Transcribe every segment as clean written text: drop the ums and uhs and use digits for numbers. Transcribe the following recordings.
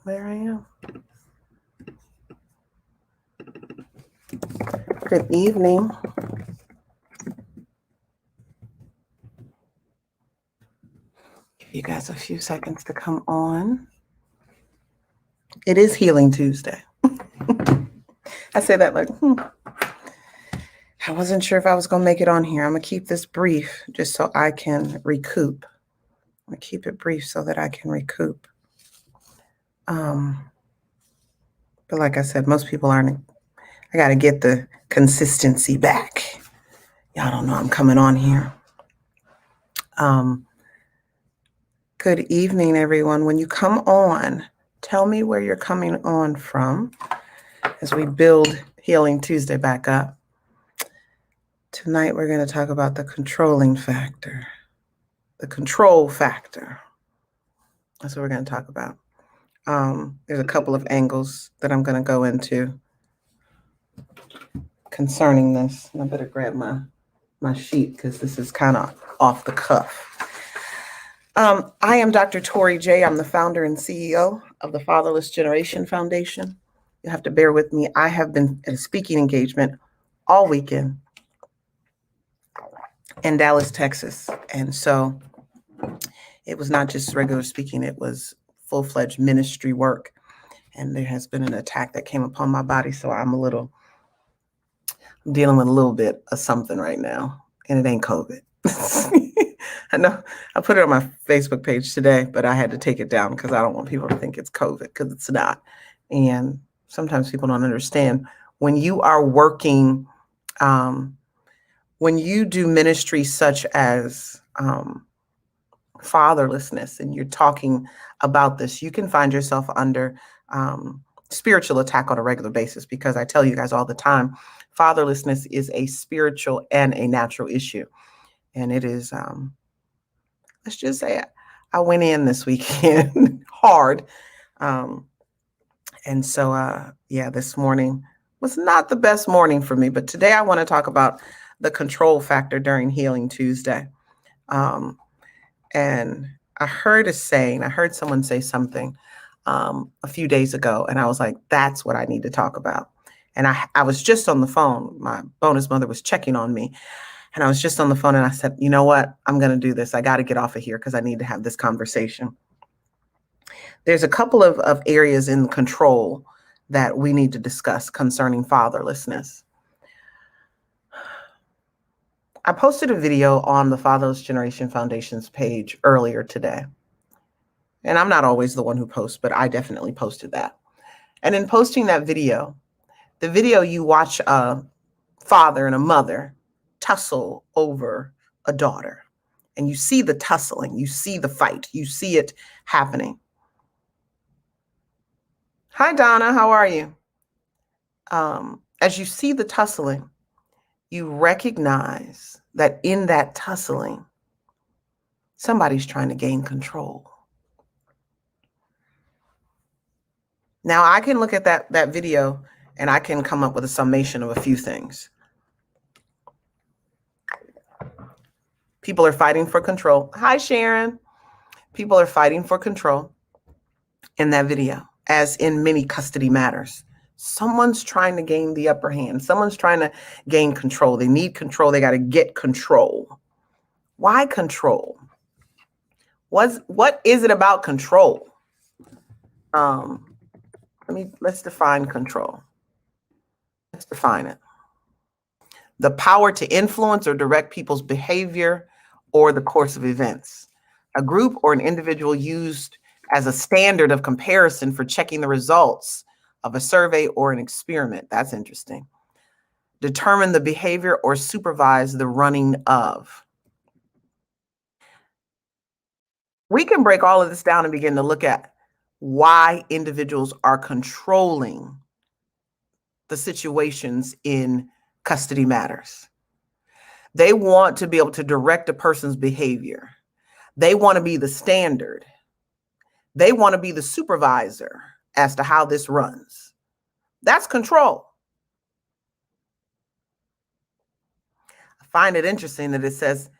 There I am. Good evening. Give you guys a few seconds to come on. It is Healing Tuesday. I say that like, I wasn't sure if I was going to make it on here. I'm going to keep this brief just so I can recoup. I'm going to keep it brief so that I can recoup. But like I said, most people aren't. I got to get the consistency back. Y'all don't know I'm coming on here. Good evening, everyone. When you come on, tell me where you're coming on from as we build Healing Tuesday back up. Tonight, we're going to talk about the controlling factor, the control factor. That's what we're going to talk about. There's a couple of angles that I'm going to go into concerning this. And I better grab my sheet because this is kind of off the cuff. I am Dr. Tori J. I'm the founder and CEO of the Fatherless Generation Foundation. You have to bear with me. I have been at a speaking engagement all weekend in Dallas, Texas. And so it was not just regular speaking, it was full-fledged ministry work. And there has been an attack that came upon my body. So I'm dealing with a little bit of something right now. And it ain't COVID. I know I put it on my Facebook page today, but I had to take it down because I don't want people to think it's COVID, because it's not. And sometimes people don't understand when you are working, when you do ministry such as fatherlessness, and you're talking about this, you can find yourself under spiritual attack on a regular basis, because I tell you guys all the time, fatherlessness is a spiritual and a natural issue. And it is, let's just say I went in this weekend hard. And so, this morning was not the best morning for me. But today I want to talk about the control factor during Healing Tuesday. And I heard someone say something a few days ago, and I was like, that's what I need to talk about. And I was just on the phone. My bonus mother was checking on me. And I was just on the phone and I said, you know what? I'm going to do this. I got to get off of here because I need to have this conversation. There's a couple of areas in control that we need to discuss concerning fatherlessness. I posted a video on the Fatherless Generation Foundation's page earlier today. And I'm not always the one who posts, but I definitely posted that. And in posting that video, the video you watch a father and a mother tussle over a daughter, and you see the tussling, you see the fight, you see it happening. Hi, Donna, how are you? As you see the tussling, you recognize that in that tussling, somebody's trying to gain control. Now, I can look at that video and I can come up with a summation of a few things. People are fighting for control. Hi, Sharon. People are fighting for control in that video, as in many custody matters. Someone's trying to gain the upper hand. Someone's trying to gain control. They need control. They got to get control. Why control? What is it about control? Let's define control. Let's define it. The power to influence or direct people's behavior or the course of events. A group or an individual used as a standard of comparison for checking the results of a survey or an experiment. That's interesting. Determine the behavior or supervise the running of. We can break all of this down and begin to look at why individuals are controlling the situations in custody matters. They want to be able to direct a person's behavior. They want to be the standard. They want to be the supervisor as to how this runs. That's control. I find it interesting that it says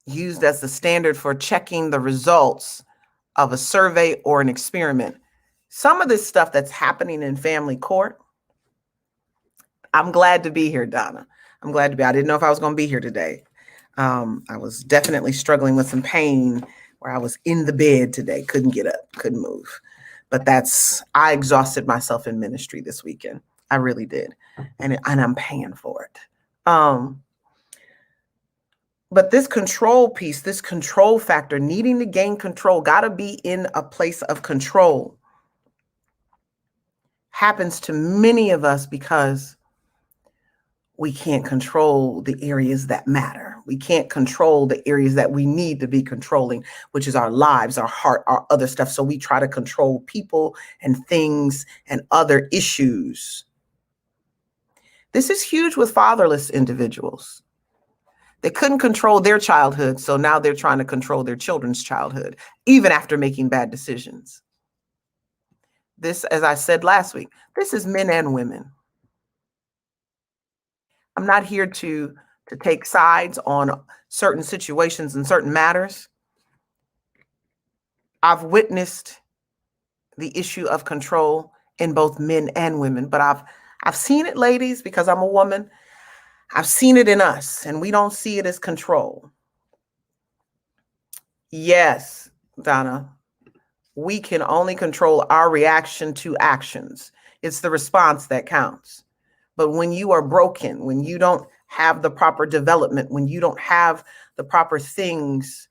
used as the standard for checking the results of a survey or an experiment. Some of this stuff that's happening in family court, I'm glad to be here, Donna. I'm glad to be. I didn't know if I was going to be here today. I was definitely struggling with some pain where I was in the bed today, couldn't get up, couldn't move. But I exhausted myself in ministry this weekend. I really did. And I'm paying for it. But this control piece, this control factor, needing to gain control, got to be in a place of control, happens to many of us because we can't control the areas that matter. We can't control the areas that we need to be controlling, which is our lives, our heart, our other stuff. So we try to control people and things and other issues. This is huge with fatherless individuals. They couldn't control their childhood, so now they're trying to control their children's childhood, even after making bad decisions. This, as I said last week, this is men and women. I'm not here to take sides on certain situations and certain matters. I've witnessed the issue of control in both men and women, but I've seen it, ladies, because I'm a woman. I've seen it in us, and we don't see it as control. Yes, Donna, we can only control our reaction to actions. It's the response that counts. But when you are broken, when you don't have the proper development, when you don't have the proper things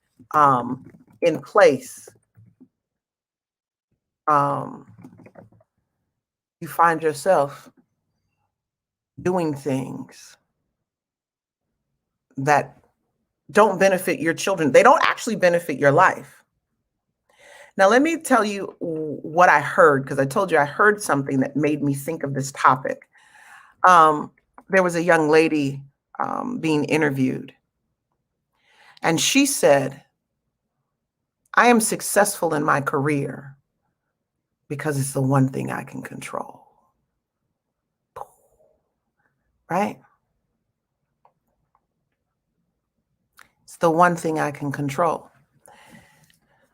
in place, you find yourself doing things that don't benefit your children. They don't actually benefit your life. Now, let me tell you what I heard, because I told you I heard something that made me think of this topic. There was a young lady being interviewed, and she said, I am successful in my career because it's the one thing I can control. Right? It's the one thing I can control.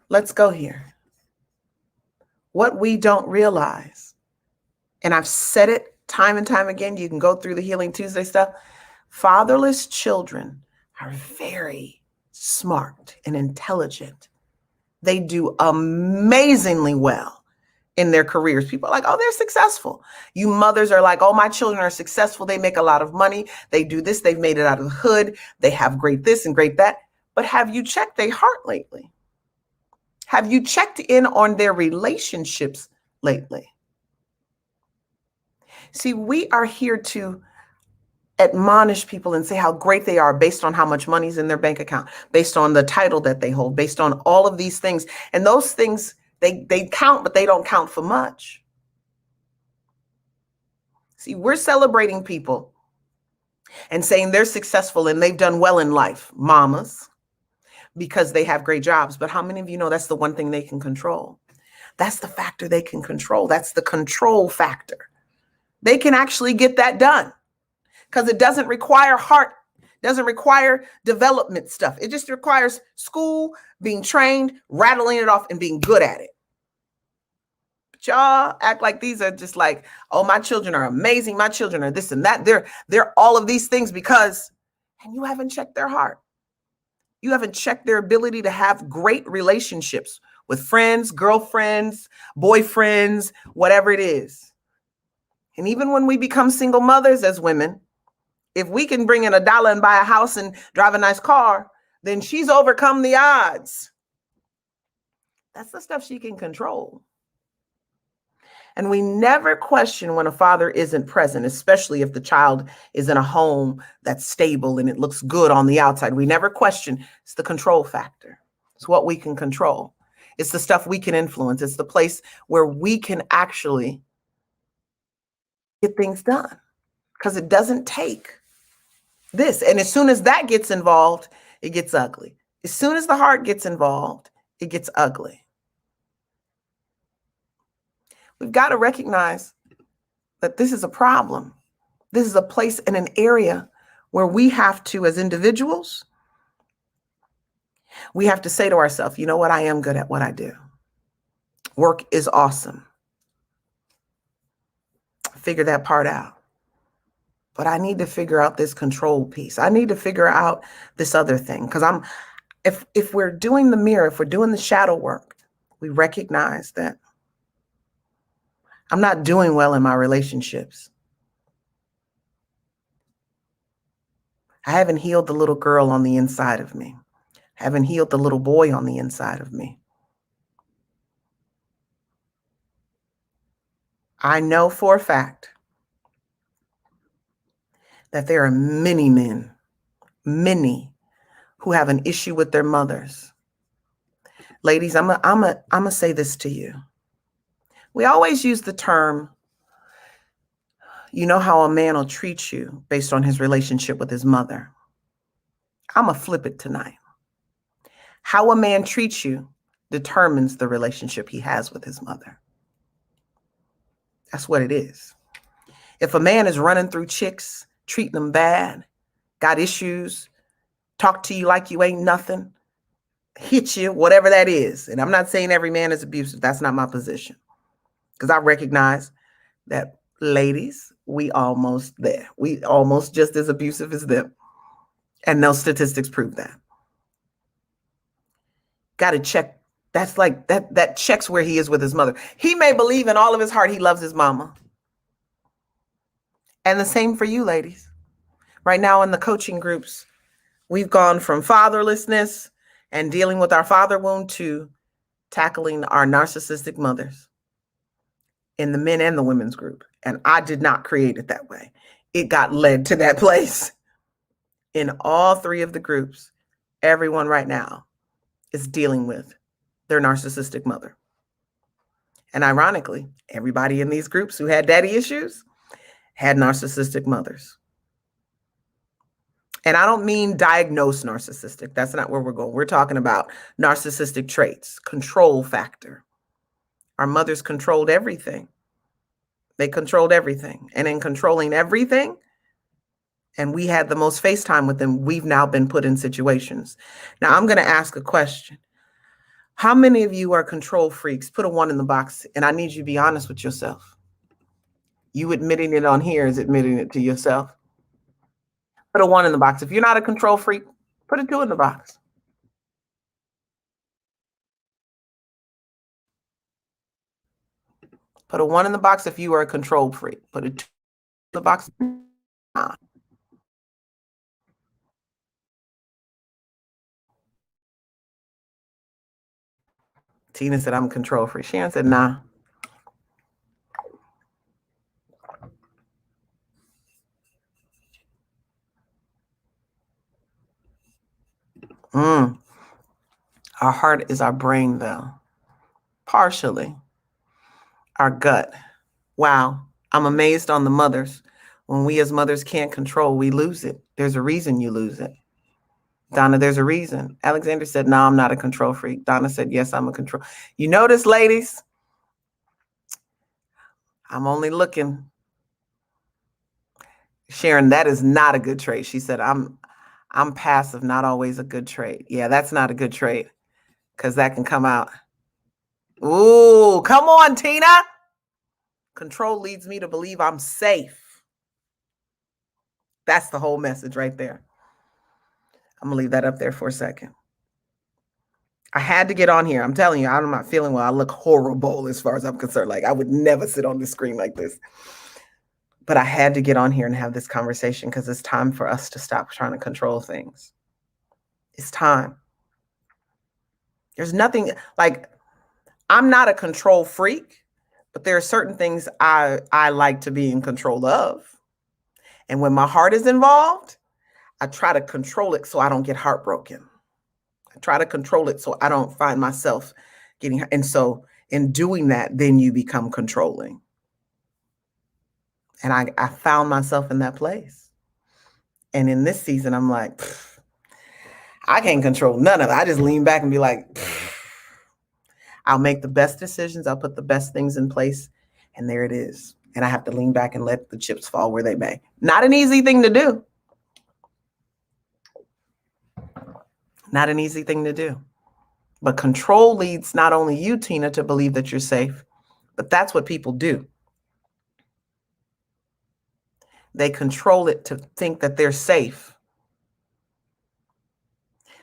Let's go here. What we don't realize, and I've said it time and time again, you can go through the Healing Tuesday stuff. Fatherless children are very smart and intelligent. They do amazingly well in their careers. People are like, oh, they're successful. You mothers are like, oh, my children are successful. They make a lot of money. They do this. They've made it out of the hood. They have great this and great that. But have you checked their heart lately? Have you checked in on their relationships lately? See, we are here to admonish people and say how great they are based on how much money's in their bank account, based on the title that they hold, based on all of these things. And those things, they count, but they don't count for much. See, we're celebrating people and saying they're successful and they've done well in life, mamas, because they have great jobs. But how many of you know that's the one thing they can control? That's the factor they can control. That's the control factor. They can actually get that done because it doesn't require heart, doesn't require development stuff. It just requires school, being trained, rattling it off, and being good at it. But y'all act like these are just like, oh, my children are amazing. My children are this and that. They're all of these things because, and you haven't checked their heart. You haven't checked their ability to have great relationships with friends, girlfriends, boyfriends, whatever it is. And even when we become single mothers as women, if we can bring in $1 and buy a house and drive a nice car, then she's overcome the odds. That's the stuff she can control. And we never question when a father isn't present, especially if the child is in a home that's stable and it looks good on the outside. We never question. It's the control factor. It's what we can control. It's the stuff we can influence. It's the place where we can actually get things done because it doesn't take this. And as soon as that gets involved, it gets ugly. As soon as the heart gets involved, it gets ugly. We've got to recognize that this is a problem. This is a place and an area where we have to, as individuals, we have to say to ourselves, you know what? I am good at what I do. Work is awesome. Figure that part out. But I need to figure out this control piece. I need to figure out this other thing. Because if we're doing the mirror, if we're doing the shadow work, we recognize that I'm not doing well in my relationships. I haven't healed the little girl on the inside of me. I haven't healed the little boy on the inside of me. I know for a fact that there are many men, many, who have an issue with their mothers. Ladies, I'm gonna say this to you. We always use the term, you know how a man will treat you based on his relationship with his mother. I'm gonna flip it tonight. How a man treats you determines the relationship he has with his mother. That's what it is. If a man is running through chicks, treating them bad, got issues, talk to you like you ain't nothing, hit you, whatever that is. And I'm not saying every man is abusive. That's not my position. Because I recognize that, ladies, we almost there. We almost just as abusive as them. And no statistics prove that. Got to check. That's like that checks where he is with his mother. He may believe in all of his heart he loves his mama. And the same for you, ladies. Right now in the coaching groups, we've gone from fatherlessness and dealing with our father wound to tackling our narcissistic mothers in the men and the women's group. And I did not create it that way. It got led to that place. In all three of the groups, everyone right now is dealing with their narcissistic mother. And ironically, everybody in these groups who had daddy issues had narcissistic mothers. And I don't mean diagnosed narcissistic. That's not where we're going. We're talking about narcissistic traits, control factor. Our mothers controlled everything. They controlled everything. And in controlling everything, and we had the most face time with them, we've now been put in situations. Now, I'm going to ask a question. How many of you are control freaks? Put a 1 in the box, and I need you to be honest with yourself. You admitting it on here is admitting it to yourself. Put a 1 in the box. If you're not a control freak, put a 2 in the box. Put a 1 in the box if you are a control freak. Put a 2 in the box. Tina said, I'm a control freak. Sharon said, nah. Our heart is our brain, though. Partially. Our gut. Wow. I'm amazed on the mothers. When we as mothers can't control, we lose it. There's a reason you lose it. Donna, there's a reason. Alexander said, no, I'm not a control freak. Donna said, yes, I'm a control. You notice, ladies, I'm only looking. Sharon, that is not a good trait. She said, I'm passive, not always a good trait. Yeah, that's not a good trait because that can come out. Ooh, come on, Tina. Control leads me to believe I'm safe. That's the whole message right there. I'm going to leave that up there for a second. I had to get on here. I'm telling you, I'm not feeling well. I look horrible as far as I'm concerned. Like I would never sit on the screen like this. But I had to get on here and have this conversation because it's time for us to stop trying to control things. It's time. There's nothing like, I'm not a control freak, but there are certain things I like to be in control of. And when my heart is involved, I try to control it so I don't get heartbroken. I try to control it so I don't find myself getting, and so in doing that, then you become controlling. And I found myself in that place. And in this season, I'm like, I can't control none of it. I just lean back and be like, I'll make the best decisions. I'll put the best things in place. And there it is. And I have to lean back and let the chips fall where they may. Not an easy thing to do. Not an easy thing to do. But control leads not only you, Tina, to believe that you're safe, but that's what people do. They control it to think that they're safe.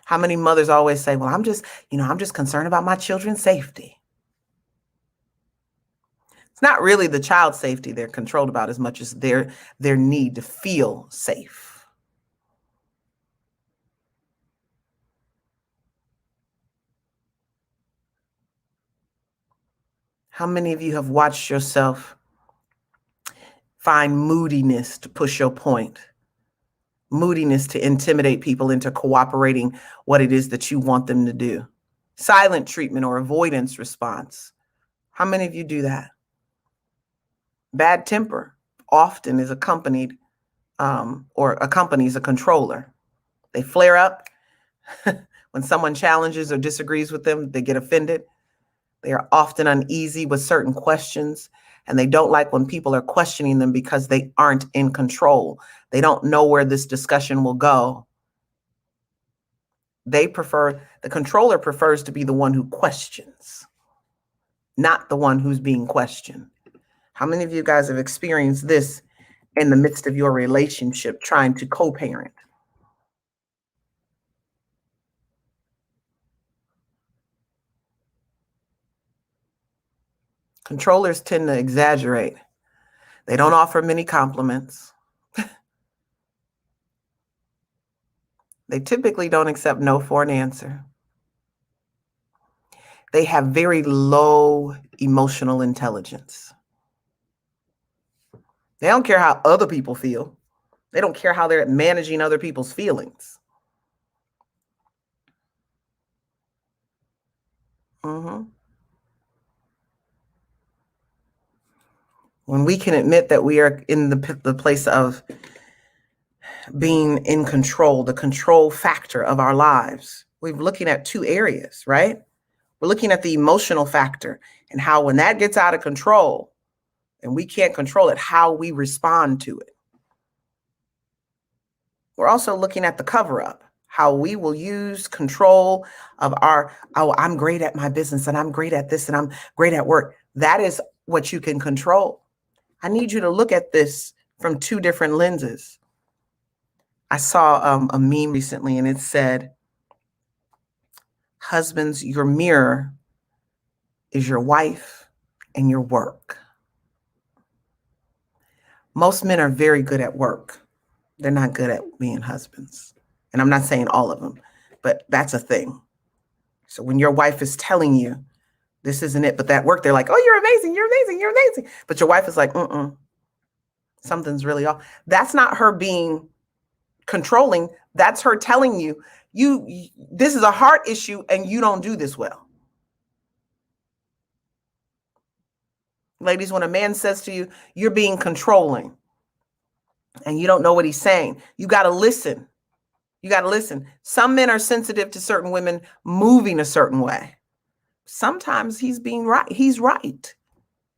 How many mothers always say, well, I'm just concerned about my children's safety. It's not really the child's safety they're controlled about as much as their need to feel safe. How many of you have watched yourself find moodiness to push your point? Moodiness to intimidate people into cooperating what it is that you want them to do. Silent treatment or avoidance response. How many of you do that? Bad temper often is accompanied or accompanies a controller. They flare up when someone challenges or disagrees with them. They get offended. They are often uneasy with certain questions, and they don't like when people are questioning them because they aren't in control. They don't know where this discussion will go. The controller prefers to be the one who questions, not the one who's being questioned. How many of you guys have experienced this in the midst of your relationship, trying to co-parent? Controllers tend to exaggerate. They don't offer many compliments. They typically don't accept no for an answer. They have very low emotional intelligence. They don't care how other people feel. They don't care how they're managing other people's feelings. Mm-hmm. When we can admit that we are in the place of being in control, the control factor of our lives, we're looking at two areas, right? We're looking at the emotional factor and how when that gets out of control and we can't control it, how we respond to it. We're also looking at the cover up, how we will use control of I'm great at my business and I'm great at this and I'm great at work. That is what you can control. I need you to look at this from two different lenses. I saw a meme recently and it said, husbands, your mirror is your wife and your work. Most men are very good at work. They're not good at being husbands. And I'm not saying all of them, but that's a thing. So when your wife is telling you this isn't it, but that work, they're like, oh, you're amazing, you're amazing, you're amazing. But your wife is like, something's really off. That's not her being controlling. That's her telling you, this is a heart issue and you don't do this well. Ladies, when a man says to you, you're being controlling and you don't know what he's saying, you got to listen. You got to listen. Some men are sensitive to certain women moving a certain way. Sometimes he's being right. He's right.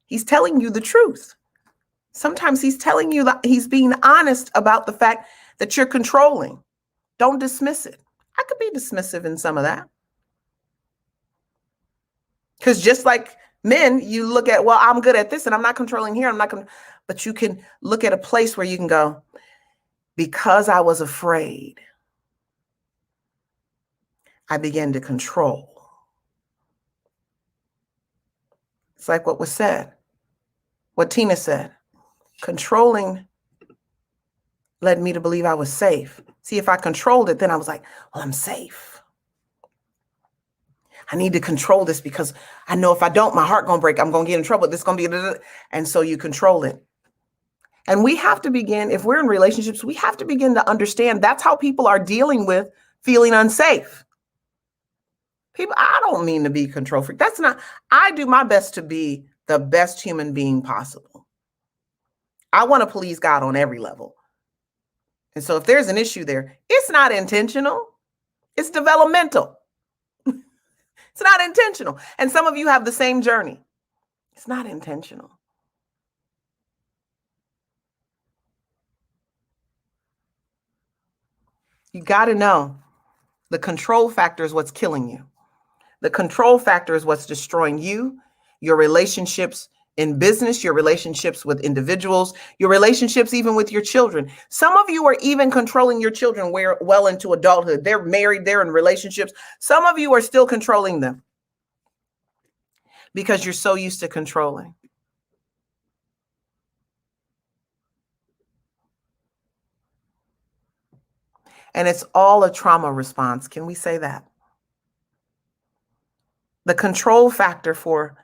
He's telling you the truth. Sometimes he's telling you that he's being honest about the fact that you're controlling. Don't dismiss it. I could be dismissive in some of that. Because just like men, you look at, well, I'm good at this and I'm not controlling here. But you can look at a place where you can go, because I was afraid, I began to control. It's like what was said, what Tina said. Controlling led me to believe I was safe. See, if I controlled it, then I was like, well, I'm safe. I need to control this because I know if I don't, my heart gonna break. I'm gonna get in trouble. This gonna be, and so you control it. And we have to begin, if we're in relationships, we have to begin to understand that's how people are dealing with feeling unsafe. People, I don't mean to be control freak. That's not, I do my best to be the best human being possible. I want to please God on every level. And so if there's an issue there, it's not intentional. It's developmental. It's not intentional. And some of you have the same journey. It's not intentional. You got to know the control factor is what's killing you. The control factor is what's destroying you, your relationships in business, your relationships with individuals, your relationships even with your children. Some of you are even controlling your children well into adulthood. They're married, they're in relationships. Some of you are still controlling them because you're so used to controlling. And it's all a trauma response. Can we say that? The control factor for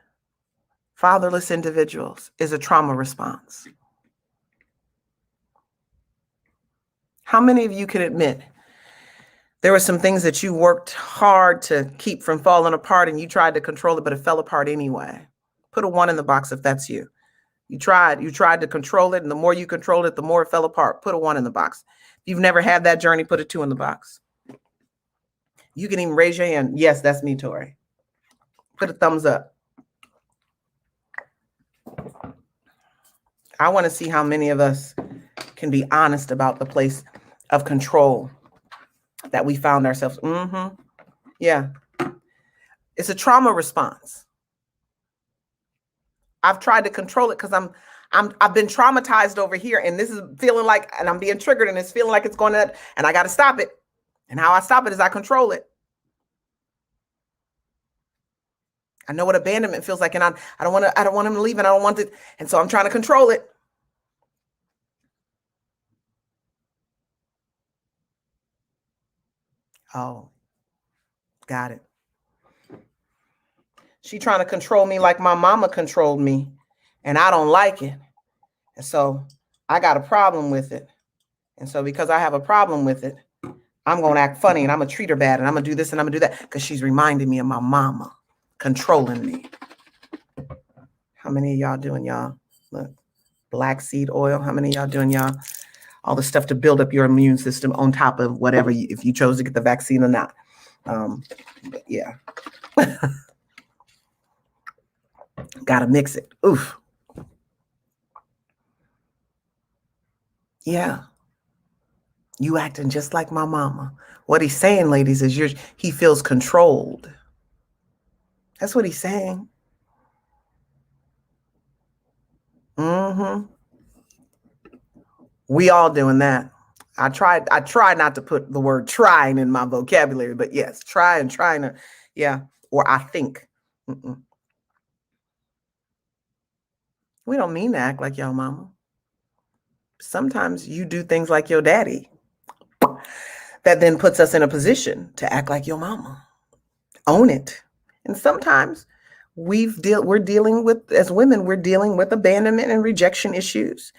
fatherless individuals is a trauma response. How many of you can admit there were some things that you worked hard to keep from falling apart and you tried to control it, but it fell apart anyway? Put a 1 in the box if that's you. You tried to control it, and the more you controlled it, the more it fell apart. Put a 1 in the box. If you've never had that journey, put a 2 in the box. You can even raise your hand. Yes, that's me, Tori. Put a thumbs up. I want to see how many of us can be honest about the place of control that we found ourselves. Yeah. It's a trauma response. I've tried to control it because I've been traumatized over here, and this is feeling like, and I'm being triggered, and it's feeling like it's going to, and I got to stop it. And how I stop it is I control it. I know what abandonment feels like, and I don't want him to leave, and I don't want it, and so I'm trying to control it. Oh, got it. She trying to control me like my mama controlled me, and I don't like it. And so I got a problem with it. And so because I have a problem with it, I'm going to act funny, and I'm going to treat her bad, and I'm going to do this and I'm going to do that because she's reminding me of my mama controlling me. How many of y'all doing y'all? Look, black seed oil. How many of y'all doing y'all? All the stuff to build up your immune system on top of whatever, if you chose to get the vaccine or not. But yeah. Got to mix it. Oof. Yeah. You acting just like my mama. What he's saying, ladies, is he feels controlled. That's what he's saying. We all doing that. I try not to put the word trying in my vocabulary, but yes, trying to, yeah. Or I think. We don't mean to act like your mama. Sometimes you do things like your daddy that then puts us in a position to act like your mama. Own it. And sometimes we're dealing with, as women, we're dealing with abandonment and rejection issues.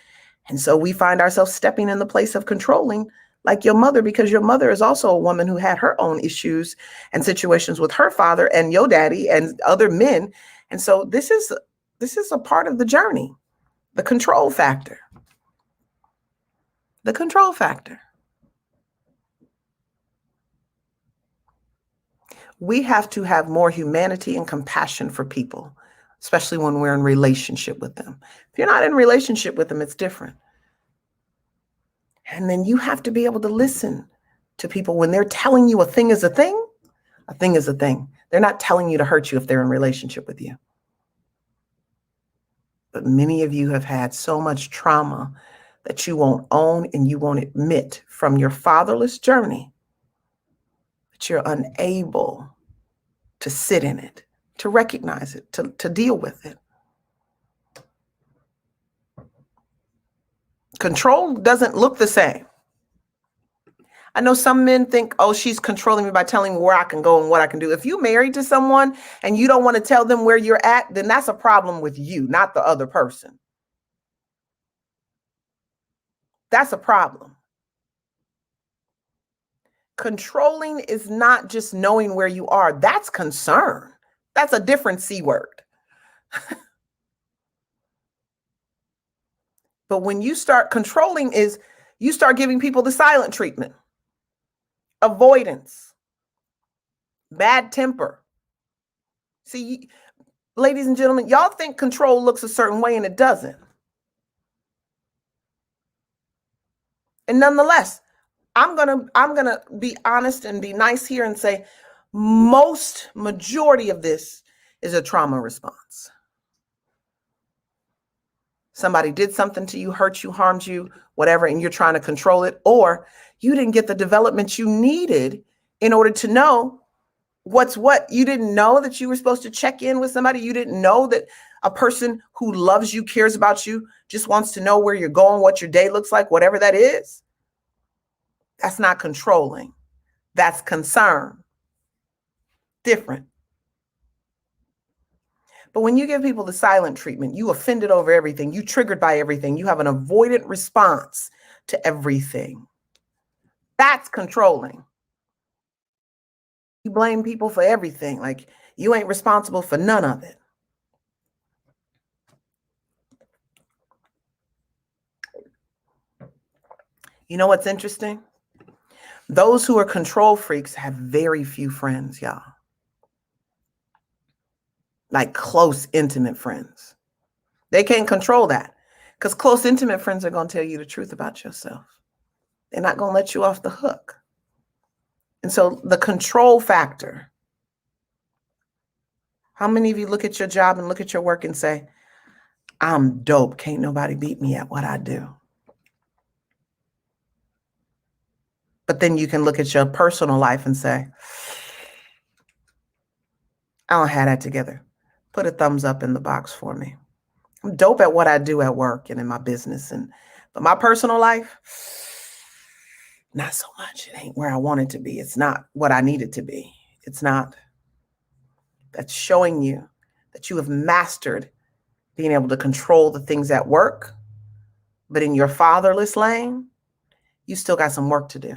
And so we find ourselves stepping in the place of controlling like your mother, because your mother is also a woman who had her own issues and situations with her father and your daddy and other men. And so this is a part of the journey, the control factor. The control factor. We have to have more humanity and compassion for people, especially when we're in relationship with them. If you're not in relationship with them, it's different. And then you have to be able to listen to people when they're telling you a thing is a thing. A thing is a thing. They're not telling you to hurt you if they're in relationship with you. But many of you have had so much trauma that you won't own and you won't admit from your fatherless journey that you're unable to sit in it, to recognize it, to deal with it. Control doesn't look the same. I know some men think, oh, she's controlling me by telling me where I can go and what I can do. If you're married to someone and you don't want to tell them where you're at, then that's a problem with you, not the other person. That's a problem. Controlling is not just knowing where you are. That's concern. That's a different C word. But when you start controlling, is you start giving people the silent treatment, avoidance, bad temper. See, ladies and gentlemen, y'all think control looks a certain way and it doesn't. And nonetheless, I'm gonna be honest and be nice here and say, Majority of this is a trauma response. Somebody did something to you, hurt you, harmed you, whatever, and you're trying to control it, or you didn't get the development you needed in order to know what's what. You didn't know that you were supposed to check in with somebody. You didn't know that a person who loves you, cares about you, just wants to know where you're going, what your day looks like, whatever that is. That's not controlling. That's concern. Different. But when you give people the silent treatment, you offended over everything, you triggered by everything, you have an avoidant response to everything. That's controlling. You blame people for everything, like you ain't responsible for none of it. You know what's interesting? Those who are control freaks have very few friends, y'all. Like close, intimate friends. They can't control that because close, intimate friends are going to tell you the truth about yourself. They're not going to let you off the hook. And so the control factor. How many of you look at your job and look at your work and say, I'm dope. Can't nobody beat me at what I do. But then you can look at your personal life and say, I don't have that together. Put a thumbs up in the box for me. I'm dope at what I do at work and in my business. But my personal life, not so much. It ain't where I want it to be. It's not what I need it to be. It's not. That's showing you that you have mastered being able to control the things at work. But in your fatherless lane, you still got some work to do.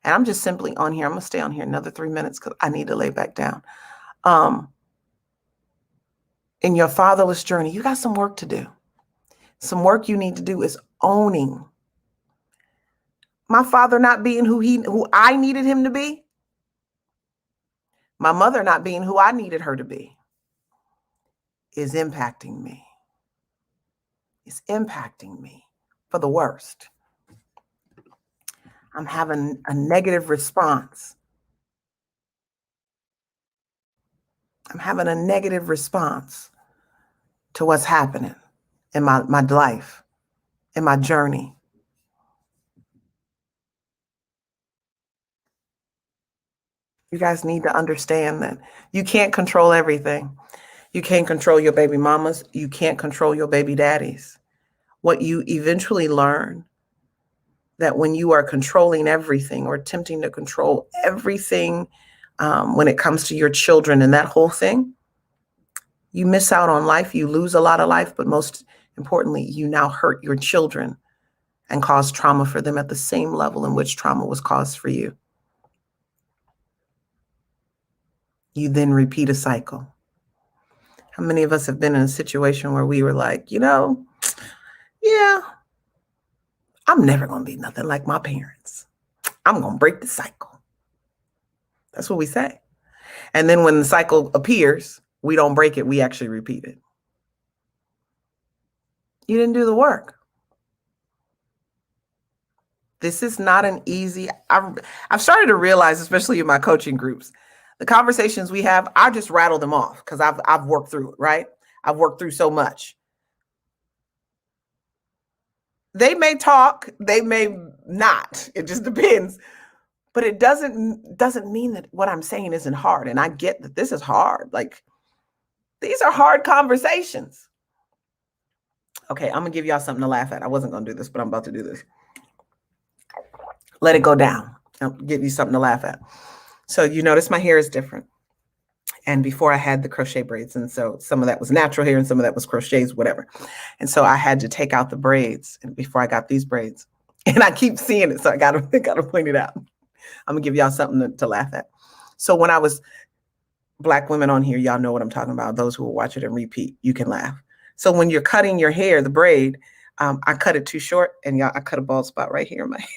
And I'm just simply on here. I'm going to stay on here another 3 minutes because I need to lay back down. In your fatherless journey, you got some work to do. Some work you need to do is owning my father not being who I needed him to be. My mother not being who I needed her to be is impacting me. It's impacting me for the worst. I'm having a negative response. I'm having a negative response to what's happening in my life, in my journey. You guys need to understand that you can't control everything. You can't control your baby mamas. You can't control your baby daddies. What you eventually learn that when you are controlling everything or attempting to control everything when it comes to your children and that whole thing, you miss out on life. You lose a lot of life, but most importantly, you now hurt your children and cause trauma for them at the same level in which trauma was caused for you. You then repeat a cycle. How many of us have been in a situation where we were like, yeah, I'm never going to be nothing like my parents. I'm going to break the cycle. That's what we say. And then when the cycle appears, we don't break it. We actually repeat it. You didn't do the work. This is not an easy, I've started to realize, especially in my coaching groups, the conversations we have, I just rattle them off because I've worked through it, right? I've worked through so much. They may talk, they may not. It just depends. But it doesn't mean that what I'm saying isn't hard. And I get that this is hard. Like, these are hard conversations. Okay, I'm going to give y'all something to laugh at. I wasn't going to do this, but I'm about to do this. Let it go down. I'll give you something to laugh at. So you notice my hair is different. And before I had the crochet braids. And so some of that was natural hair and some of that was crochets, whatever. And so I had to take out the braids before I got these braids. And I keep seeing it. So I got to point it out. I'm going to give y'all something to laugh at. So when I was Black women on here, y'all know what I'm talking about. Those who will watch it and repeat, you can laugh. So when you're cutting your hair, the braid, I cut it too short. And y'all, I cut a bald spot right here in my hair.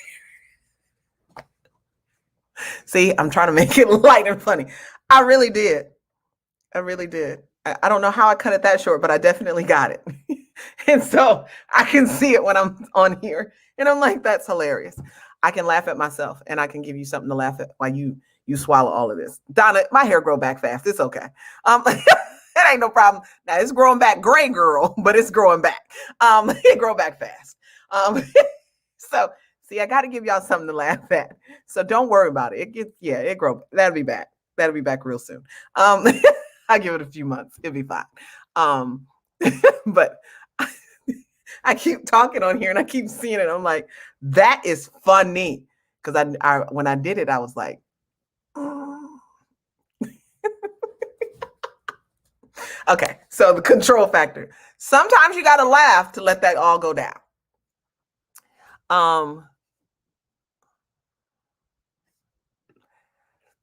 See, I'm trying to make it light and funny. I really did. I don't know how I cut it that short, but I definitely got it. And so I can see it when I'm on here. And I'm like, that's hilarious. I can laugh at myself and I can give you something to laugh at while you you swallow all of this. Donna, my hair grow back fast. It's okay. It ain't no problem. Now it's growing back gray, girl, but it's growing back. It grow back fast. So see, I got to give y'all something to laugh at. So don't worry about it. It grow. That'll be back. That'll be back real soon. I'll give it a few months. It'll be fine. But I keep talking on here and I keep seeing it. I'm like, that is funny. Because I when I did it, I was like, okay. So the control factor. Sometimes you got to laugh to let that all go down.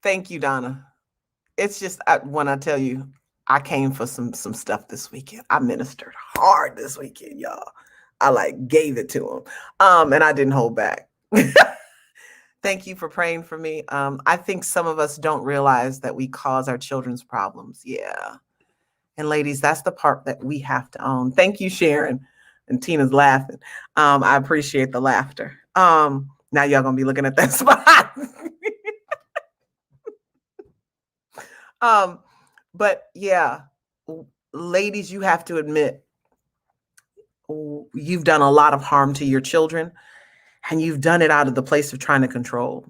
Thank you, Donna. It's just when I tell you, I came for some stuff this weekend. I ministered hard this weekend, y'all. I like gave it to him, and I didn't hold back. Thank you for praying for me. I think some of us don't realize that we cause our children's problems. Yeah. And ladies, that's the part that we have to own. Thank you, Sharon. And Tina's laughing. I appreciate the laughter. Now y'all gonna be looking at that spot. But yeah, ladies, you have to admit you've done a lot of harm to your children, and you've done it out of the place of trying to control.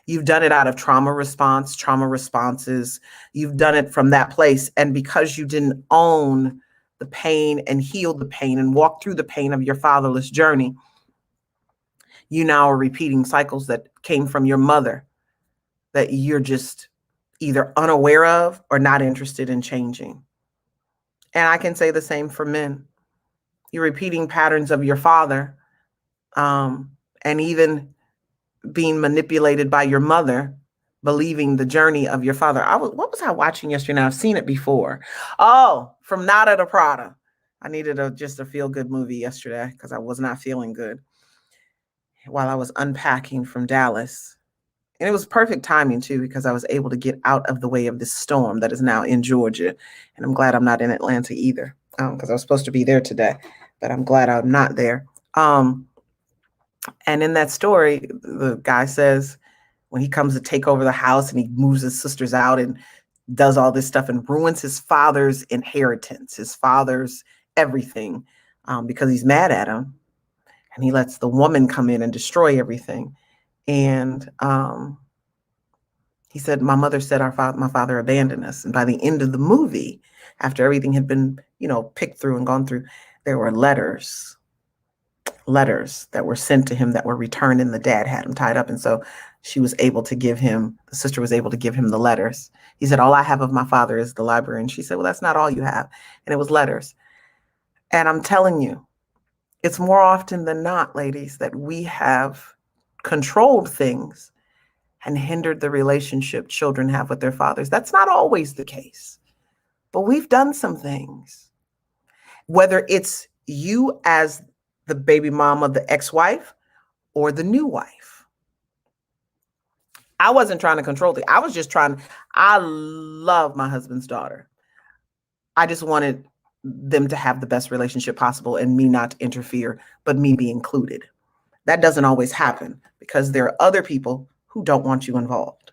You've done it out of trauma responses. You've done it from that place. And because you didn't own the pain and heal the pain and walk through the pain of your fatherless journey, you now are repeating cycles that came from your mother that you're just either unaware of or not interested in changing. And I can say the same for men. You're repeating patterns of your father, and even being manipulated by your mother, believing the journey of your father. What was I watching yesterday? Now I've seen it before. Oh, From Nada to Prada. I needed just a feel-good movie yesterday because I was not feeling good while I was unpacking from Dallas. And it was perfect timing too, because I was able to get out of the way of this storm that is now in Georgia. And I'm glad I'm not in Atlanta either, because I was supposed to be there today, but I'm glad I'm not there. And in that story, the guy says when he comes to take over the house and he moves his sisters out and does all this stuff and ruins his father's inheritance, his father's everything, because he's mad at him. And he lets the woman come in and destroy everything. And he said, my mother said my father abandoned us. And by the end of the movie, after everything had been, picked through and gone through, there were letters that were sent to him that were returned, and the dad had him tied up. And so the sister was able to give him the letters. He said, all I have of my father is the library. And she said, well, that's not all you have. And it was letters. And I'm telling you, it's more often than not, ladies, that we have controlled things and hindered the relationship children have with their fathers. That's not always the case, but we've done some things. Whether it's you as the baby mama, the ex-wife, or the new wife. I wasn't trying to control it. I love my husband's daughter. I just wanted them to have the best relationship possible and me not to interfere, but me be included. That doesn't always happen because there are other people who don't want you involved.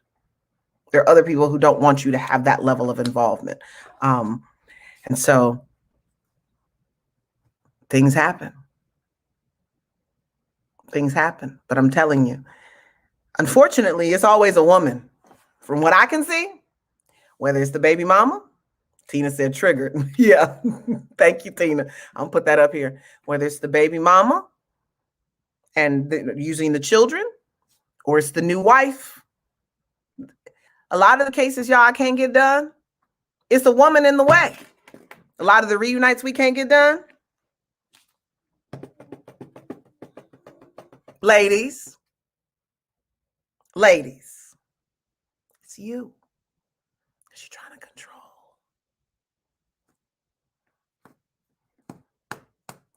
There are other people who don't want you to have that level of involvement. And so things happen. But I'm telling you, unfortunately, it's always a woman. From what I can see, whether it's the baby mama, Tina said triggered. Yeah, thank you, Tina. I'll put that up here. Whether it's the baby mama and using the children, or it's the new wife. A lot of the cases, y'all, I can't get done. It's a woman in the way. A lot of the reunites we can't get done. Ladies, it's you. She's trying to control.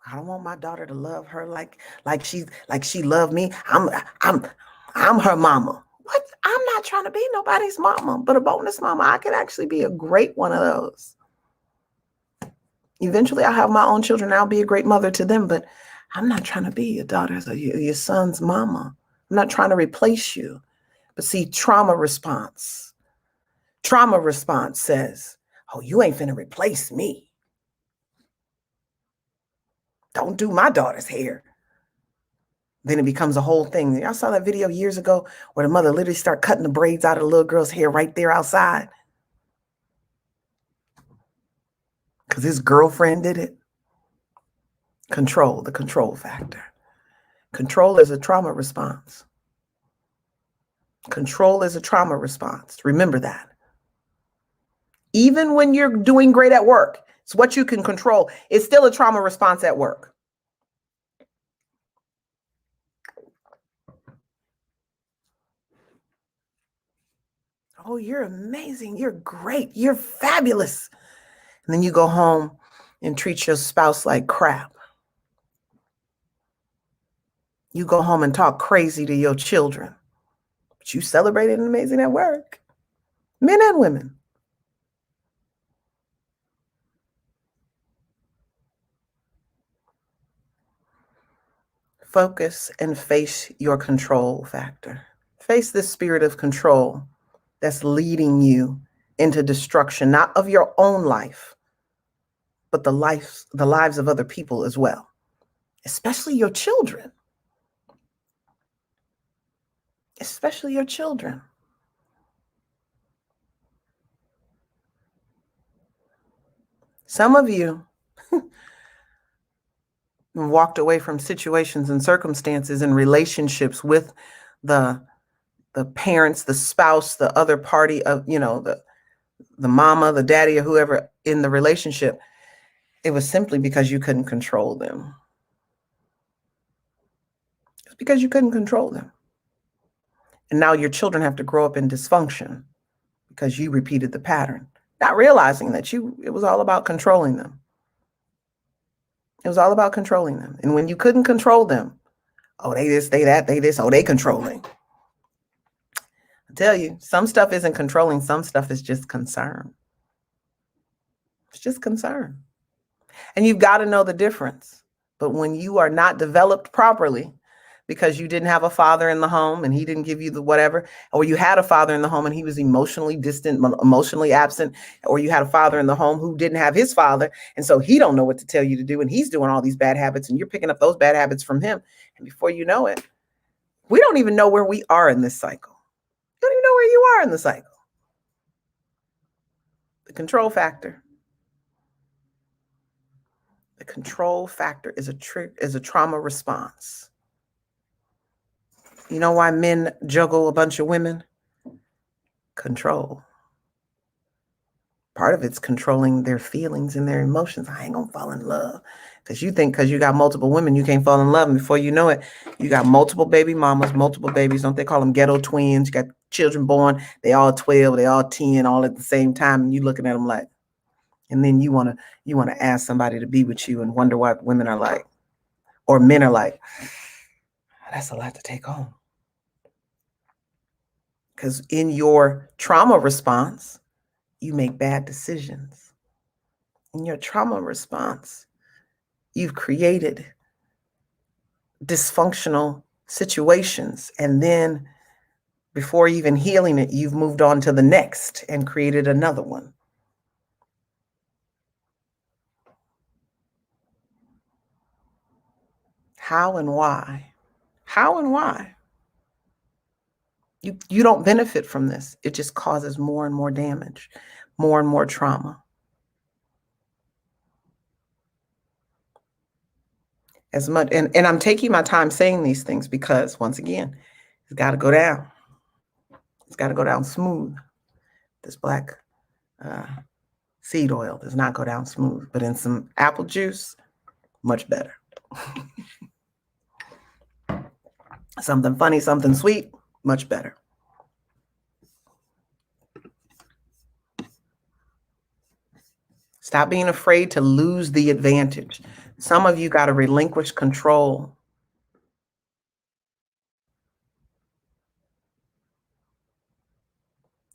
I don't want my daughter to love her like she loved me. I'm her mama. What? I'm not trying to be nobody's mama, but a bonus mama. I could actually be a great one of those. Eventually, I'll have my own children. I'll be a great mother to them, but I'm not trying to be your daughter's or your son's mama. I'm not trying to replace you. But see, trauma response says, oh, you ain't finna replace me. Don't do my daughter's hair. Then it becomes a whole thing. Y'all saw that video years ago where the mother literally started cutting the braids out of the little girl's hair right there outside because his girlfriend did it. Control, the control factor. Control is a trauma response. Control is a trauma response. Remember that. Even when you're doing great at work, it's what you can control. It's still a trauma response at work. Oh, you're amazing. You're great. You're fabulous. And then you go home and treat your spouse like crap. You go home and talk crazy to your children. But you celebrated and amazing at work. Men and women. Focus and face your control factor. Face this spirit of control that's leading you into destruction, not of your own life, but the lives of other people as well, especially your children. Especially your children. Some of you walked away from situations and circumstances and relationships with the parents, the spouse, the other party of, the mama, the daddy, or whoever in the relationship. It was simply because you couldn't control them. It's because you couldn't control them. And now your children have to grow up in dysfunction because you repeated the pattern, not realizing that it was all about controlling them. It was all about controlling them. And when you couldn't control them, oh, they this, they that, they this, oh, they controlling. I tell you, some stuff isn't controlling. Some stuff is just concern. It's just concern. And you've got to know the difference. But when you are not developed properly, because you didn't have a father in the home and he didn't give you the whatever, or you had a father in the home and he was emotionally distant, emotionally absent, or you had a father in the home who didn't have his father, and so he don't know what to tell you to do, and he's doing all these bad habits, and you're picking up those bad habits from him. And before you know it, we don't even know where we are in this cycle. You don't even know where you are in the cycle. The control factor. The control factor is a trauma response. You know why men juggle a bunch of women? Control. Part of it's controlling their feelings and their emotions. I ain't gonna fall in love. Because you think because you got multiple women, you can't fall in love. And before you know it, you got multiple baby mamas, multiple babies. Don't they call them ghetto twins? You got children born, they all 12, they all 10, all at the same time. And you looking at them like, and then you wanna ask somebody to be with you and wonder why women are like, or men are like, that's a lot to take on. Because in your trauma response, you make bad decisions. In your trauma response, you've created dysfunctional situations. And then before even healing it, you've moved on to the next and created another one. How and why? How and why? You don't benefit from this. It just causes more and more damage, more and more trauma. As much, and I'm taking my time saying these things because once again, it's got to go down. It's got to go down smooth. This black seed oil does not go down smooth, but in some apple juice, much better. Something funny, something sweet, much better. Stop being afraid to lose the advantage. Some of you got to relinquish control.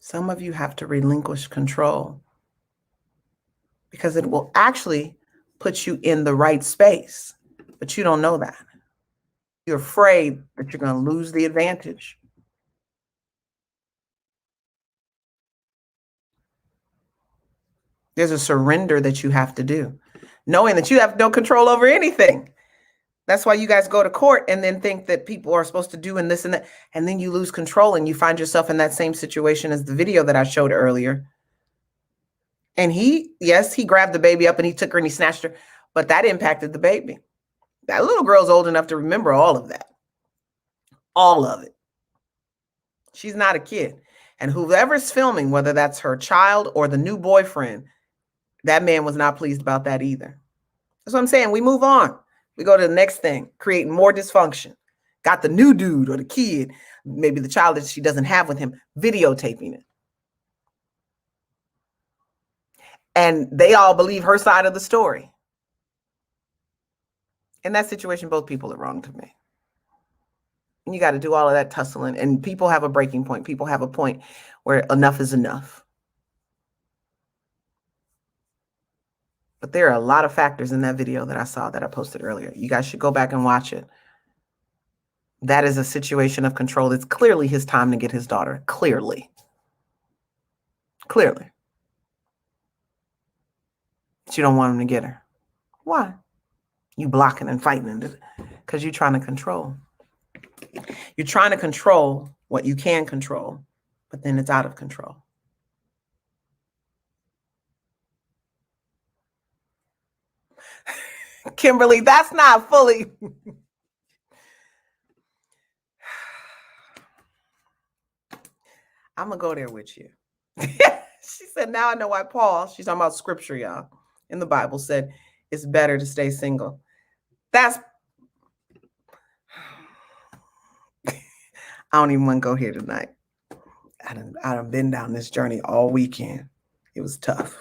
Some of you have to relinquish control because it will actually put you in the right space, but you don't know that. You're afraid that you're going to lose the advantage. There's a surrender that you have to do, knowing that you have no control over anything. That's why you guys go to court and then think that people are supposed to do and this and that. And then you lose control and you find yourself in that same situation as the video that I showed earlier. And yes, he grabbed the baby up and he took her and he snatched her, but that impacted the baby. That little girl's old enough to remember all of that. All of it. She's not a kid. And whoever's filming, whether that's her child or the new boyfriend, that man was not pleased about that either. That's what I'm saying. We move on. We go to the next thing, creating more dysfunction. Got the new dude or the kid, maybe the child that she doesn't have with him, videotaping it. And they all believe her side of the story. In that situation, both people are wrong to me. And you got to do all of that tussling. And people have a breaking point. People have a point where enough is enough. But there are a lot of factors in that video that I saw that I posted earlier. You guys should go back and watch it. That is a situation of control. It's clearly his time to get his daughter. Clearly. Clearly. But you don't want him to get her. Why? You blocking and fighting because you're trying to control. You're trying to control what you can control, but then it's out of control. Kimberly, that's not fully. I'm going to go there with you. She said, now I know why Paul, she's talking about scripture, y'all, in the Bible said, it's better to stay single. That's, I don't even want to go here tonight. I done been down this journey all weekend. It was tough.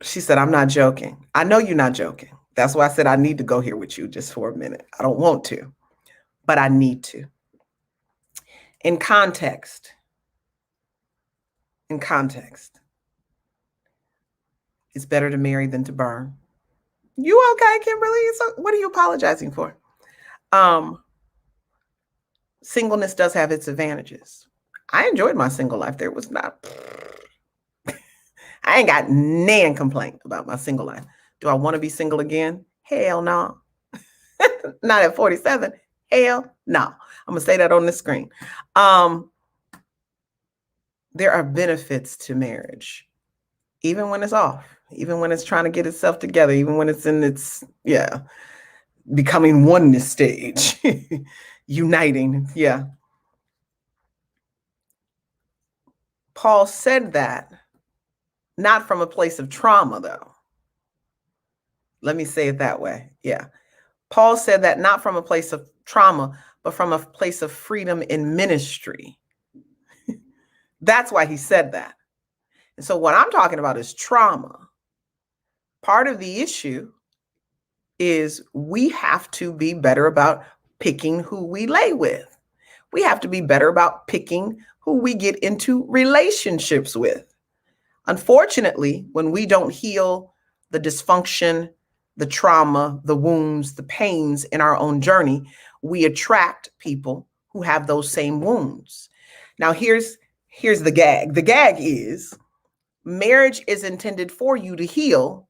She said, I'm not joking. I know you're not joking. That's why I said I need to go here with you just for a minute. I don't want to, but I need to. In context, it's better to marry than to burn. You okay, Kimberly? What are you apologizing for? Singleness does have its advantages. I enjoyed my single life. There was not... I ain't got nan complaint about my single life. Do I want to be single again? Hell no. Not at 47. Hell no. I'm going to say that on the screen. There are benefits to marriage, even when it's off, even when it's trying to get itself together, even when it's in its, becoming oneness stage, uniting. Yeah. Paul said that not from a place of trauma, though. Let me say it that way. Yeah. Paul said that not from a place of trauma, but from a place of freedom in ministry. That's why he said that. And so what I'm talking about is trauma. Part of the issue is we have to be better about picking who we lay with. We have to be better about picking who we get into relationships with. Unfortunately, when we don't heal the dysfunction, the trauma, the wounds, the pains in our own journey, we attract people who have those same wounds. Now, here's the gag. The gag is marriage is intended for you to heal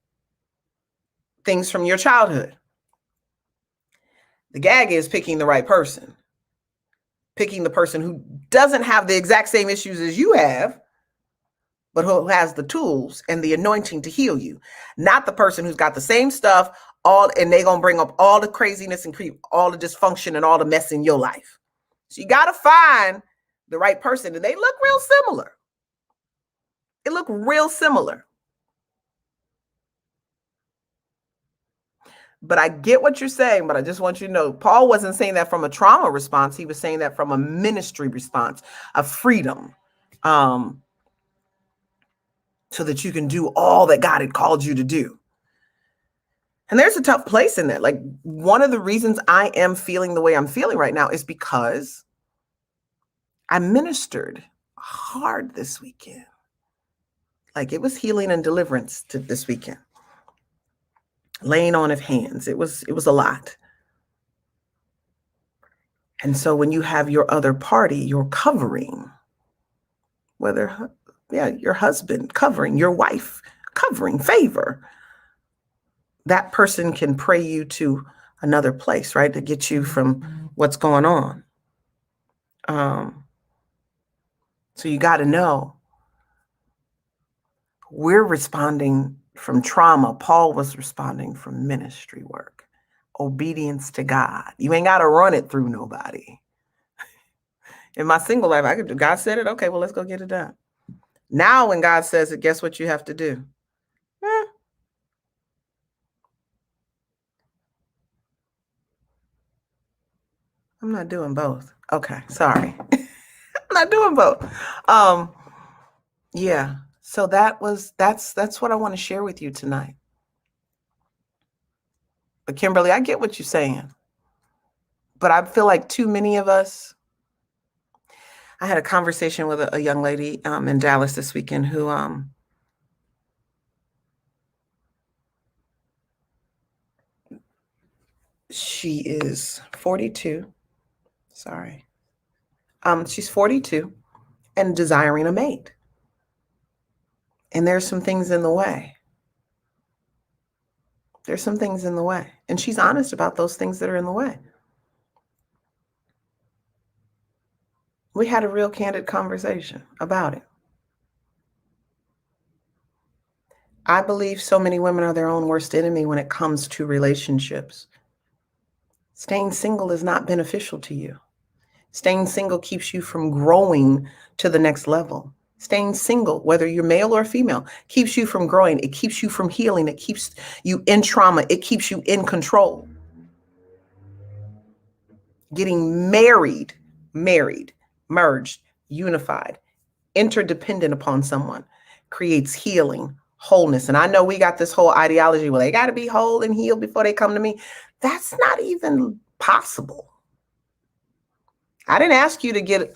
things from your childhood. The gag is picking the right person, picking the person who doesn't have the exact same issues as you have, but who has the tools and the anointing to heal you. Not the person who's got the same stuff, and they're going to bring up all the craziness and all the dysfunction and all the mess in your life. So you got to find the right person, and they look real similar. It look real similar. But I get what you're saying, but I just want you to know, Paul wasn't saying that from a trauma response. He was saying that from a ministry response, a freedom, so that you can do all that God had called you to do. And there's a tough place in that. Like, one of the reasons I am feeling the way I'm feeling right now is because I ministered hard this weekend. Like, it was healing and deliverance this weekend. Laying on of hands. It was a lot. And so when you have your other party, you're covering, whether, yeah, your husband covering, your wife covering, favor, that person can pray you to another place, right? To get you from what's going on. So you got to know we're responding from trauma. Paul was responding from ministry work, obedience to God. You ain't got to run it through nobody. In my single life, I could do, God said it. Okay, well, let's go get it done. Now, when God says it, guess what you have to do? I'm not doing both. Okay, sorry. I'm not doing both. Yeah. So that's what I want to share with you tonight. But Kimberly, I get what you're saying. But I feel like too many of us. I had a conversation with a young lady in Dallas this weekend who she is 42. Sorry. She's 42 and desiring a mate. And there's some things in the way. There's some things in the way. And she's honest about those things that are in the way. We had a real candid conversation about it. I believe so many women are their own worst enemy when it comes to relationships. Staying single is not beneficial to you. Staying single keeps you from growing to the next level. Staying single, whether you're male or female, keeps you from growing. It keeps you from healing. It keeps you in trauma. It keeps you in control. Getting married, merged, unified, interdependent upon someone creates healing, wholeness. And I know we got this whole ideology, well, they got to be whole and healed before they come to me. That's not even possible. I didn't ask you to get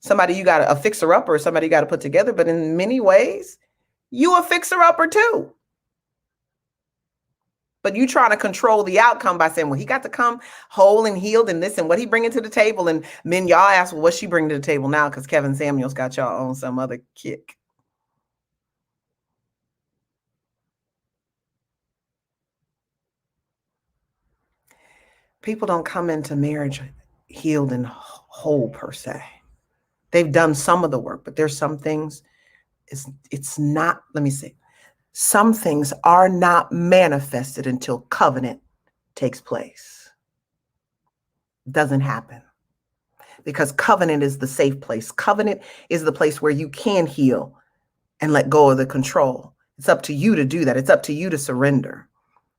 somebody you got a fixer-upper or somebody you got to put together, but in many ways, you a fixer-upper too. But you trying to control the outcome by saying, well, he got to come whole and healed and this and what he bringing to the table. And then y'all ask, well, what's she bringing to the table now? Because Kevin Samuels got y'all on some other kick. People don't come into marriage healed and whole per se. They've done some of the work, but there's some things it's not, let me say, some things are not manifested until covenant takes place. Doesn't happen. Because covenant is the safe place. Covenant is the place where you can heal and let go of the control. It's up to you to do that. It's up to you to surrender.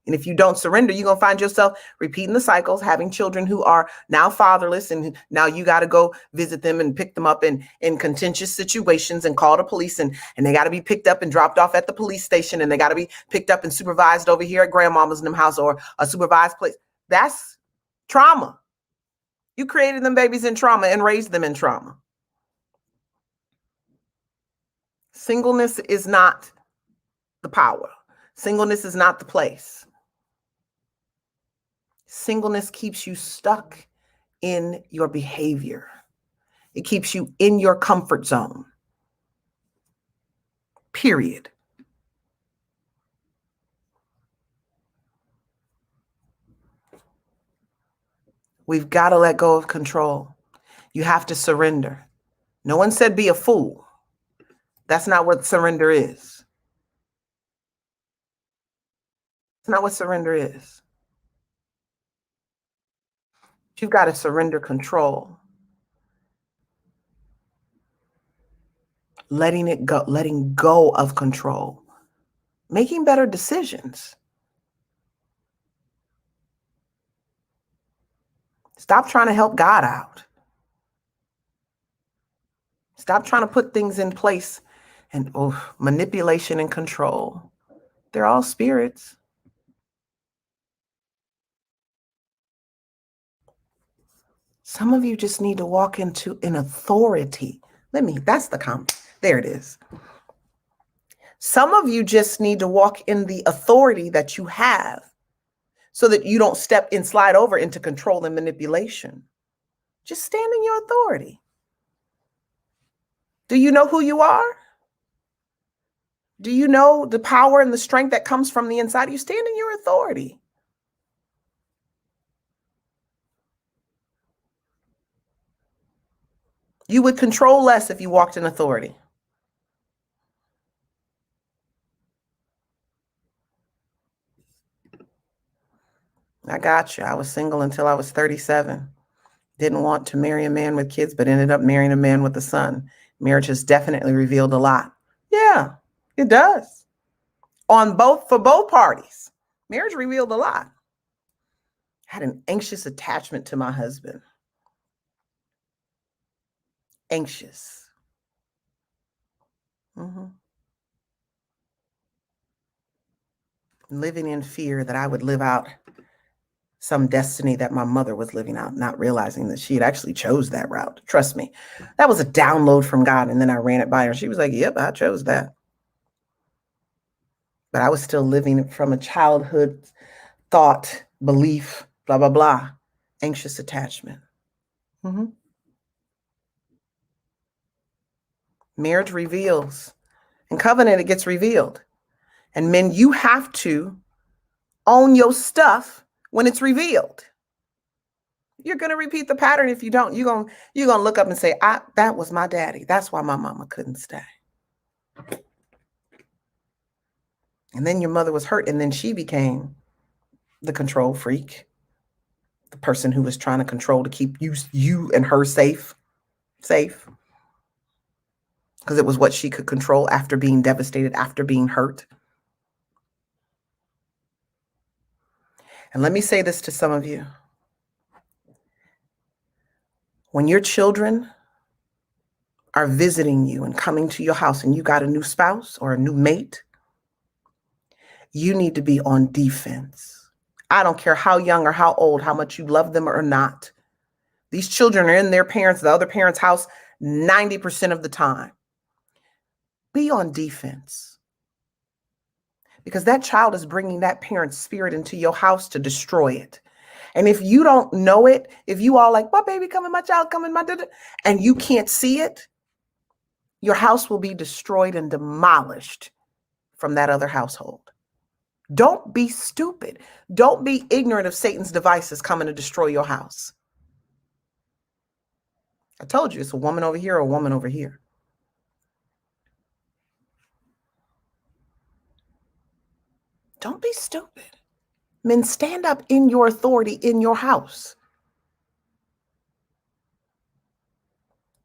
And if you don't surrender, you're going to find yourself repeating the cycles, having children who are now fatherless. And now you got to go visit them and pick them up in contentious situations and call the police. And they got to be picked up and dropped off at the police station. And they got to be picked up and supervised over here at grandmama's in them house or a supervised place. That's trauma. You created them babies in trauma and raised them in trauma. Singleness is not the power. Singleness is not the place. Singleness keeps you stuck in your behavior. It keeps you in your comfort zone. Period. We've got to let go of control. You have to surrender. No one said be a fool. That's not what surrender is. It's not what surrender is. You've got to surrender control. Letting go of control. Making better decisions. Stop trying to help God out. Stop trying to put things in place and manipulation and control. They're all spirits. Some of you just need to walk into an authority. That's the comment. There it is. Some of you just need to walk in the authority that you have so that you don't slide over into control and manipulation. Just stand in your authority. Do you know who you are? Do you know the power and the strength that comes from the inside? You stand in your authority. You would control less if you walked in authority. I got you. I was single until I was 37. Didn't want to marry a man with kids, but ended up marrying a man with a son. Marriage has definitely revealed a lot. Yeah, it does. For both parties. Marriage revealed a lot. I had an anxious attachment to my husband. Anxious. Mhm. Living in fear that I would live out some destiny that my mother was living out, not realizing that she had actually chose that route. Trust me, that was a download from God. And then I ran it by her. She was like, yep, I chose that. But I was still living from a childhood thought, belief, blah, blah, blah, anxious attachment. Mhm. Marriage reveals, and covenant, it gets revealed. And men, you have to own your stuff when it's revealed. You're going to repeat the pattern if you don't. You're going to look up and say, that was my daddy. That's why my mama couldn't stay. And then your mother was hurt, and then she became the control freak, the person who was trying to control to keep you and her safe, because it was what she could control after being devastated, after being hurt. And let me say this to some of you. When your children are visiting you and coming to your house and you got a new spouse or a new mate, you need to be on defense. I don't care how young or how old, how much you love them or not. These children are in the other parent's house 90% of the time. Be on defense. Because that child is bringing that parent's spirit into your house to destroy it. And if you don't know it, if you all like, my baby coming, my child coming, and you can't see it, your house will be destroyed and demolished from that other household. Don't be stupid. Don't be ignorant of Satan's devices coming to destroy your house. I told you, it's a woman over here or a woman over here. Don't be stupid. Men, stand up in your authority in your house.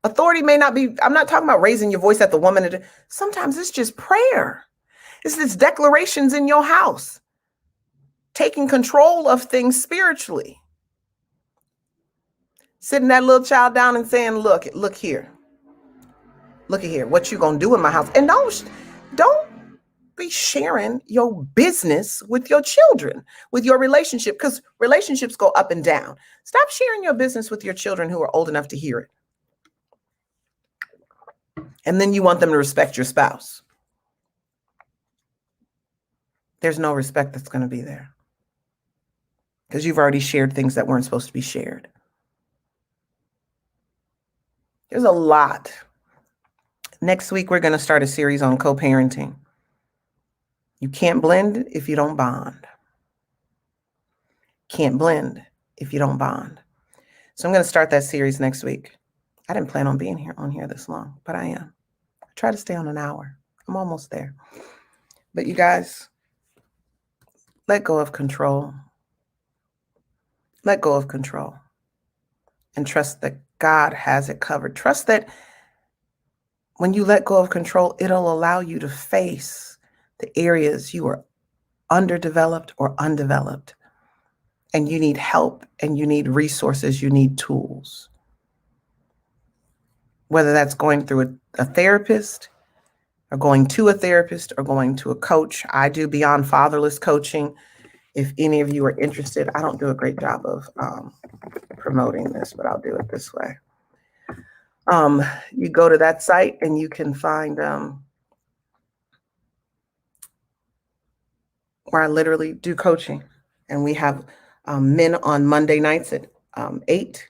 Authority may not be, I'm not talking about raising your voice at the woman. Sometimes it's just prayer. It's this declarations in your house. Taking control of things spiritually. Sitting that little child down and saying, look here. Look at here. What you gonna do in my house? And don't be sharing your business with your children, with your relationship, because relationships go up and down. Stop sharing your business with your children who are old enough to hear it. And then you want them to respect your spouse. There's no respect that's going to be there because you've already shared things that weren't supposed to be shared. There's a lot. Next week, we're going to start a series on co-parenting. You can't blend if you don't bond. Can't blend if you don't bond. So I'm going to start that series next week. I didn't plan on being on here this long, but I am. I try to stay on an hour. I'm almost there. But you guys, let go of control. Let go of control. And trust that God has it covered. Trust that when you let go of control, it'll allow you to face the areas you are underdeveloped or undeveloped. And you need help and you need resources, you need tools. Whether that's going through a therapist or going to a therapist or going to a coach. I do Beyond Fatherless coaching. If any of you are interested, I don't do a great job of promoting this, but I'll do it this way. You go to that site and you can find where I literally do coaching. And we have men on Monday nights at 8:30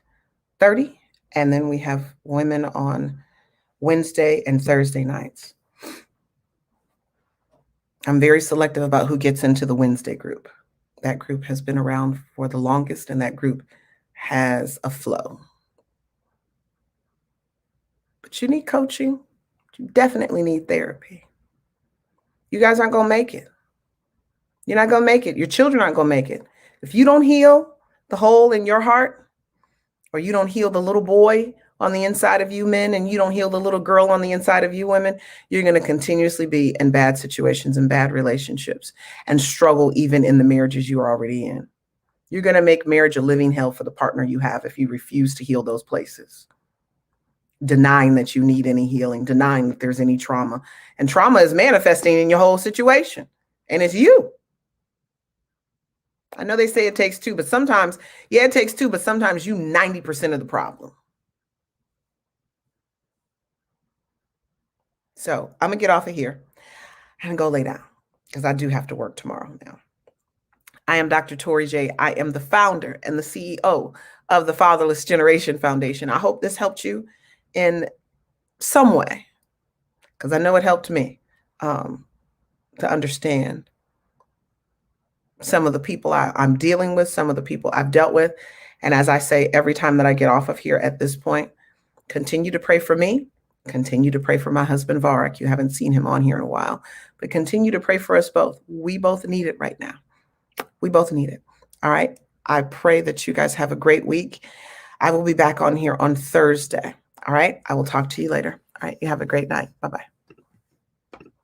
6:30, and then we have women on Wednesday and Thursday nights. I'm very selective about who gets into the Wednesday group. That group has been around for the longest, and that group has a flow. But you need coaching. You definitely need therapy. You guys aren't going to make it. You're not going to make it. Your children aren't going to make it. If you don't heal the hole in your heart, or you don't heal the little boy on the inside of you men, and you don't heal the little girl on the inside of you women, you're going to continuously be in bad situations and bad relationships and struggle even in the marriages you're already in. You're going to make marriage a living hell for the partner you have if you refuse to heal those places, denying that you need any healing, denying that there's any trauma. And trauma is manifesting in your whole situation, and it's you. I know they say it takes two, but sometimes, yeah, it takes two, but sometimes you 90% of the problem. So I'm going to get off of here and go lay down because I do have to work tomorrow now. I am Dr. Tori J. I am the founder and the CEO of the Fatherless Generation Foundation. I hope this helped you in some way, because I know it helped me to understand some of the people I'm dealing with, some of the people I've dealt with. And as I say, every time that I get off of here at this point, continue to pray for me. Continue to pray for my husband, Varek. You haven't seen him on here in a while, but continue to pray for us both. We both need it right now. We both need it. All right. I pray that you guys have a great week. I will be back on here on Thursday. All right. I will talk to you later. All right. You have a great night. Bye-bye.